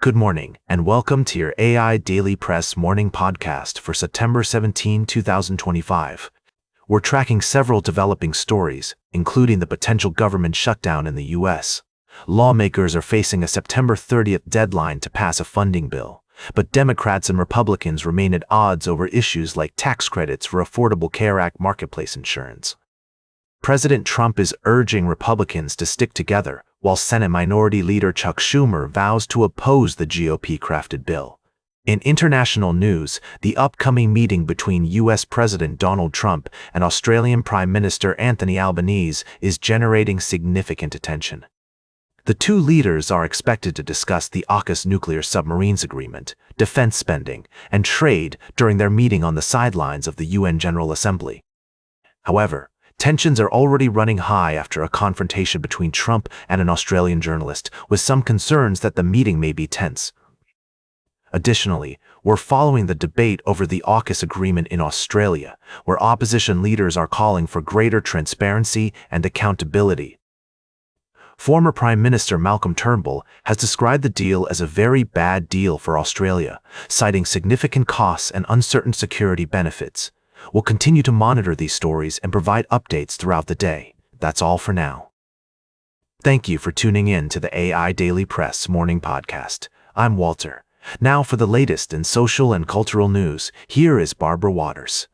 Good morning, and welcome to your AI Daily Press morning podcast for September 17, 2025. We're tracking several developing stories, including the potential government shutdown in the U.S. Lawmakers are facing a September 30th deadline to pass a funding bill, but Democrats and Republicans remain at odds over issues like tax credits for Affordable Care Act marketplace insurance. President Trump is urging Republicans to stick together, while Senate Minority Leader Chuck Schumer vows to oppose the GOP-crafted bill. In international news, the upcoming meeting between U.S. President Donald Trump and Australian Prime Minister Anthony Albanese is generating significant attention. The two leaders are expected to discuss the AUKUS nuclear submarines agreement, defense spending, and trade during their meeting on the sidelines of the UN General Assembly. However, tensions are already running high after a confrontation between Trump and an Australian journalist, with some concerns that the meeting may be tense. Additionally, we're following the debate over the AUKUS agreement in Australia, where opposition leaders are calling for greater transparency and accountability. Former Prime Minister Malcolm Turnbull has described the deal as a very bad deal for Australia, citing significant costs and uncertain security benefits. We'll continue to monitor these stories and provide updates throughout the day. That's all for now. Thank you for tuning in to the AI Daily Press morning podcast. I'm Walter. Now for the latest in social and cultural news, here is Barbara Waters.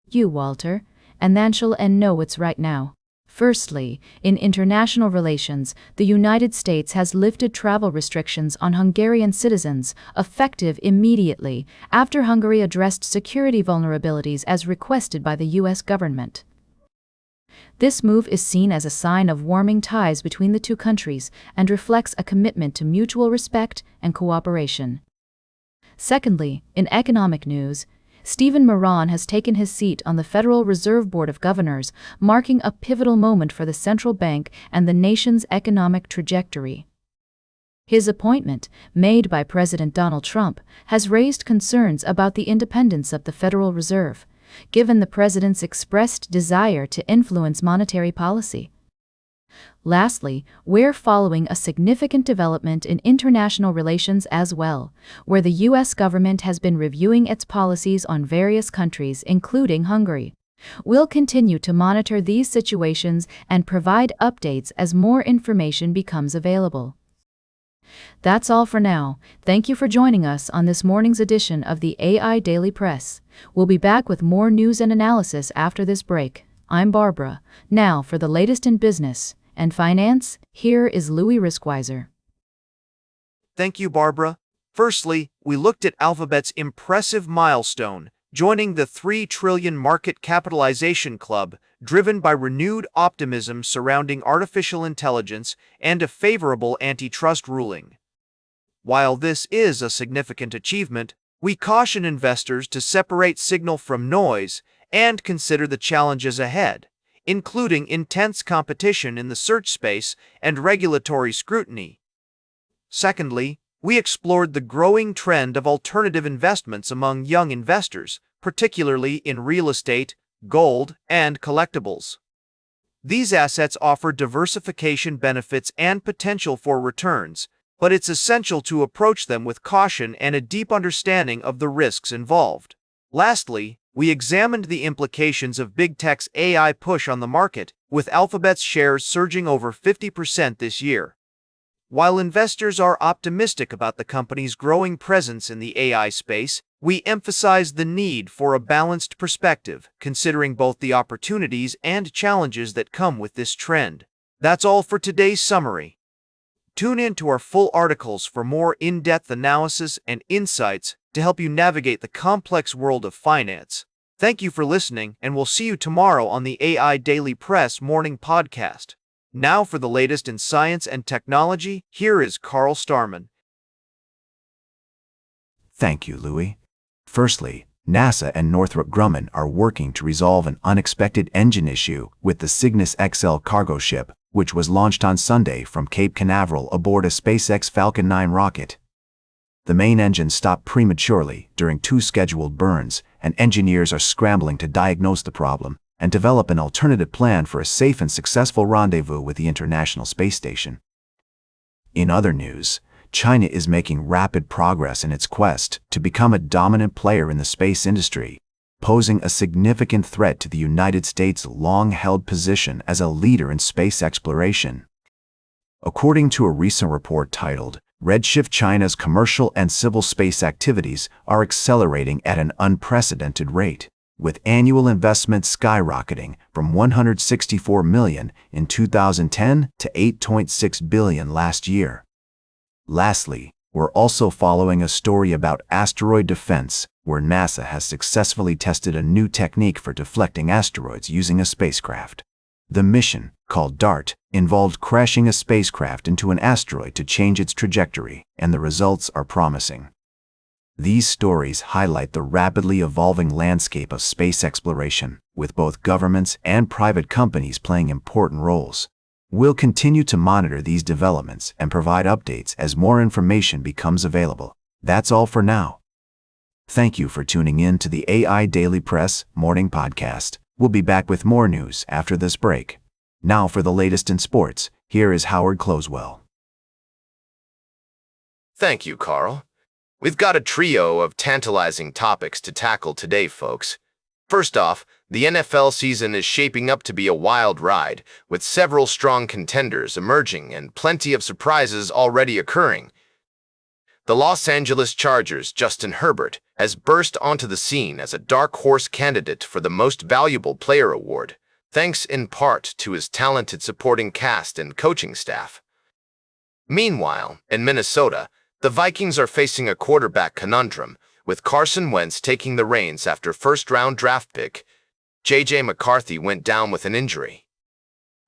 You, Walter, and then shall and know what's right now. Firstly, in international relations, the United States has lifted travel restrictions on Hungarian citizens, effective immediately, after Hungary addressed security vulnerabilities as requested by the U.S. government. This move is seen as a sign of warming ties between the two countries and reflects a commitment to mutual respect and cooperation. Secondly, in economic news, Stephen Moran has taken his seat on the Federal Reserve Board of Governors, marking a pivotal moment for the central bank and the nation's economic trajectory. His appointment, made by President Donald Trump, has raised concerns about the independence of the Federal Reserve, given the president's expressed desire to influence monetary policy. Lastly, we're following a significant development in international relations as well, where the U.S. government has been reviewing its policies on various countries, including Hungary. We'll continue to monitor these situations and provide updates as more information becomes available. That's all for now. Thank you for joining us on this morning's edition of the AI Daily Press. We'll be back with more news and analysis after this break. I'm Barbara. Now for the latest in business and finance, here is Louis Riskweiser. Thank you, Barbara. Firstly, we looked at Alphabet's impressive milestone, joining the $3 trillion market capitalization club, driven by renewed optimism surrounding artificial intelligence and a favorable antitrust ruling. While this is a significant achievement, we caution investors to separate signal from noise and consider the challenges ahead, including intense competition in the search space and regulatory scrutiny. Secondly, we explored the growing trend of alternative investments among young investors, particularly in real estate, gold, and collectibles. These assets offer diversification benefits and potential for returns, but it's essential to approach them with caution and a deep understanding of the risks involved. Lastly, we examined the implications of big tech's AI push on the market, with Alphabet's shares surging over 50% this year. While investors are optimistic about the company's growing presence in the AI space, we emphasize the need for a balanced perspective, considering both the opportunities and challenges that come with this trend. That's all for today's summary. Tune in to our full articles for more in-depth analysis and insights to help you navigate the complex world of finance. Thank you for listening, and we'll see you tomorrow on the AI Daily Press morning podcast. Now for the latest in science and technology, here is Carl Starman. Thank you, Louis. Firstly, NASA and Northrop Grumman are working to resolve an unexpected engine issue with the Cygnus XL cargo ship, which was launched on Sunday from Cape Canaveral aboard a SpaceX Falcon 9 rocket. The main engine stopped prematurely during 2 scheduled burns, and engineers are scrambling to diagnose the problem and develop an alternative plan for a safe and successful rendezvous with the International Space Station. In other news, China is making rapid progress in its quest to become a dominant player in the space industry, posing a significant threat to the United States' long-held position as a leader in space exploration. According to a recent report titled, "Redshift, China's commercial and civil space activities are accelerating at an unprecedented rate, with annual investment skyrocketing from $164 million in 2010 to $8.6 billion last year." Lastly, we're also following a story about asteroid defense, where NASA has successfully tested a new technique for deflecting asteroids using a spacecraft. The mission, called DART, involved crashing a spacecraft into an asteroid to change its trajectory, and the results are promising. These stories highlight the rapidly evolving landscape of space exploration, with both governments and private companies playing important roles. We'll continue to monitor these developments and provide updates as more information becomes available. That's all for now. Thank you for tuning in to the AI Daily Press Morning Podcast. We'll be back with more news after this break. Now for the latest in sports, here is Howard Closewell. Thank you, Carl. We've got a trio of tantalizing topics to tackle today, folks. First off, the NFL season is shaping up to be a wild ride, with several strong contenders emerging and plenty of surprises already occurring. The Los Angeles Chargers' Justin Herbert has burst onto the scene as a dark horse candidate for the Most Valuable Player award, thanks in part to his talented supporting cast and coaching staff. Meanwhile, in Minnesota, the Vikings are facing a quarterback conundrum, with Carson Wentz taking the reins after first-round draft pick J.J. McCarthy went down with an injury.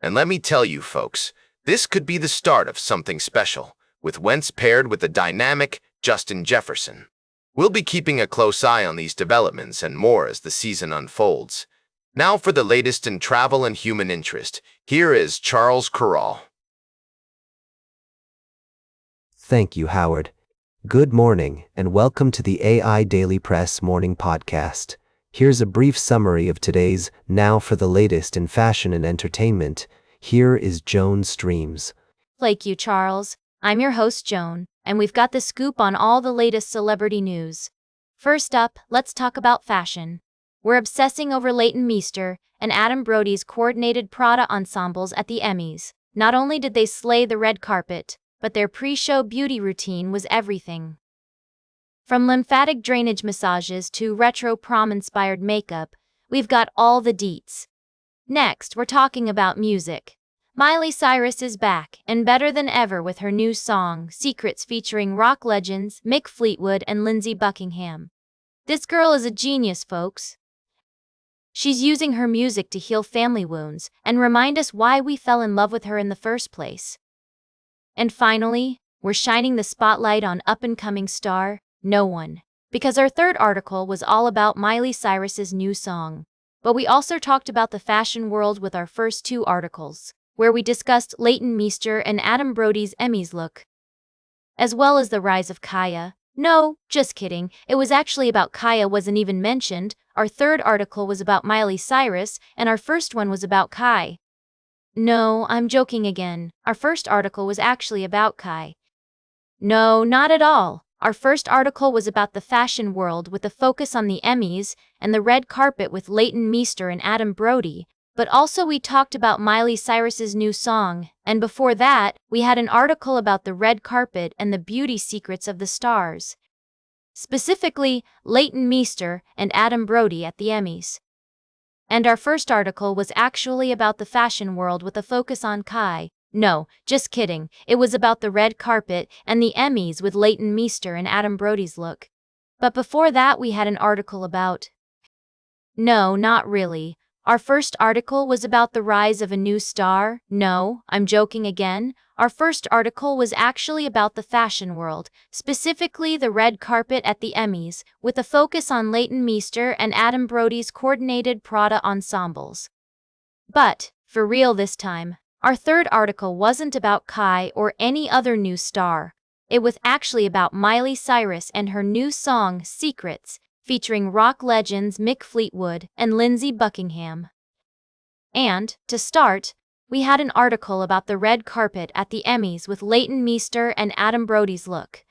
And let me tell you, folks, this could be the start of something special, with Wentz paired with the dynamic Justin Jefferson. We'll be keeping a close eye on these developments and more as the season unfolds. Now for the latest in travel and human interest, here is Charles Corral. Thank you, Howard. Good morning, and welcome to the AI Daily Press Morning Podcast. Here's a brief summary of today's Now for the latest in fashion and entertainment. Here is Joan Streams. Thank you, Charles. I'm your host, Joan, and we've got the scoop on all the latest celebrity news. First up, let's talk about fashion. We're obsessing over Leighton Meester and Adam Brody's coordinated Prada ensembles at the Emmys. Not only did they slay the red carpet, but their pre-show beauty routine was everything. From lymphatic drainage massages to retro prom-inspired makeup, we've got all the deets. Next, we're talking about music. Miley Cyrus is back, and better than ever with her new song, Secrets, featuring rock legends Mick Fleetwood and Lindsey Buckingham. This girl is a genius, folks. She's using her music to heal family wounds and remind us why we fell in love with her in the first place. And finally, we're shining the spotlight on up-and-coming star, No One, because our third article was all about Miley Cyrus's new song. But we also talked about the fashion world with our first two articles, where we discussed Leighton Meester and Adam Brody's Emmys look, as well as the rise of Kaya. No, just kidding, it was actually about Kaya wasn't even mentioned. Our third article was about Miley Cyrus, and our first one was about Kai. No, I'm joking again. Our first article was actually about Kai. No, not at all. Our first article was about the fashion world with a focus on the Emmys and the red carpet with Leighton Meester and Adam Brody, but also we talked about Miley Cyrus's new song, and before that, we had an article about the red carpet and the beauty secrets of the stars. Specifically, Leighton Meester and Adam Brody at the Emmys. And our first article was actually about the fashion world with a focus on Kai. No, just kidding, it was about the red carpet and the Emmys with Leighton Meester and Adam Brody's look. But before that we had an article about... No, not really. Our first article was about the rise of a new star. No, I'm joking again. Our first article was actually about the fashion world, specifically the red carpet at the Emmys, with a focus on Leighton Meester and Adam Brody's coordinated Prada ensembles. But, for real this time, our third article wasn't about Kai or any other new star. It was actually about Miley Cyrus and her new song, Secrets, featuring rock legends Mick Fleetwood and Lindsey Buckingham. And, to start, we had an article about the red carpet at the Emmys with Leighton Meester and Adam Brody's look.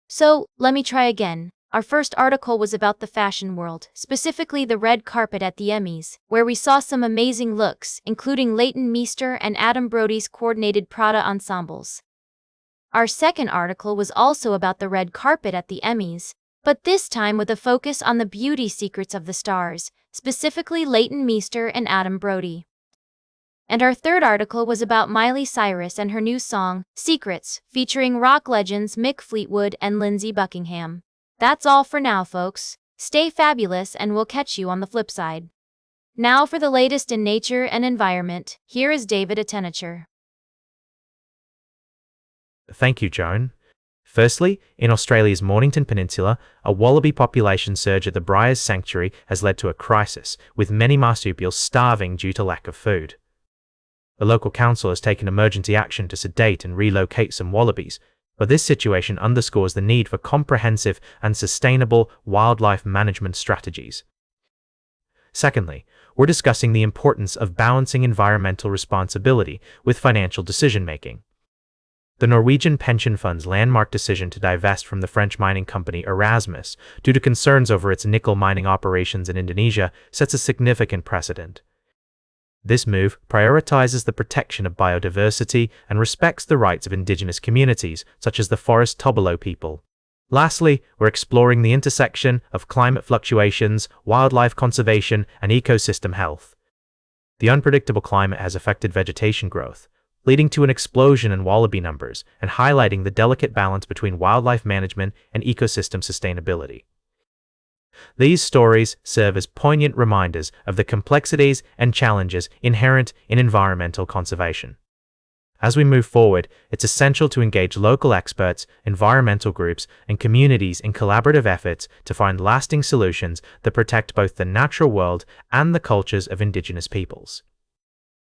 So, let me try again. Our first article was about the fashion world, specifically the red carpet at the Emmys, where we saw some amazing looks, including Leighton Meester and Adam Brody's coordinated Prada ensembles. Our second article was also about the red carpet at the Emmys, but this time with a focus on the beauty secrets of the stars, specifically Leighton Meester and Adam Brody. And our third article was about Miley Cyrus and her new song, Secrets, featuring rock legends Mick Fleetwood and Lindsey Buckingham. That's all for now, folks. Stay fabulous and we'll catch you on the flip side. Now for the latest in nature and environment, here is David Attenacher. Thank you, Joan. Firstly, in Australia's Mornington Peninsula, a wallaby population surge at the Briars Sanctuary has led to a crisis, with many marsupials starving due to lack of food. The local council has taken emergency action to sedate and relocate some wallabies, but this situation underscores the need for comprehensive and sustainable wildlife management strategies. Secondly, we're discussing the importance of balancing environmental responsibility with financial decision-making. The Norwegian pension fund's landmark decision to divest from the French mining company Erasmus due to concerns over its nickel mining operations in Indonesia sets a significant precedent. This move prioritizes the protection of biodiversity and respects the rights of indigenous communities, such as the Forest Tobolo people. Lastly, we're exploring the intersection of climate fluctuations, wildlife conservation, and ecosystem health. The unpredictable climate has affected vegetation growth, leading to an explosion in wallaby numbers and highlighting the delicate balance between wildlife management and ecosystem sustainability. These stories serve as poignant reminders of the complexities and challenges inherent in environmental conservation. As we move forward, it's essential to engage local experts, environmental groups, and communities in collaborative efforts to find lasting solutions that protect both the natural world and the cultures of Indigenous peoples.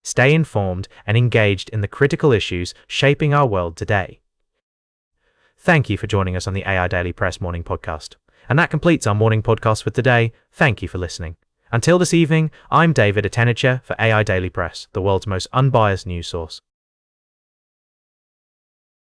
Stay informed and engaged in the critical issues shaping our world today. Thank you for joining us on the AI Daily Press Morning Podcast. And that completes our morning podcast for today. Thank you for listening. Until this evening, I'm David Attenacher for AI Daily Press, the world's most unbiased news source.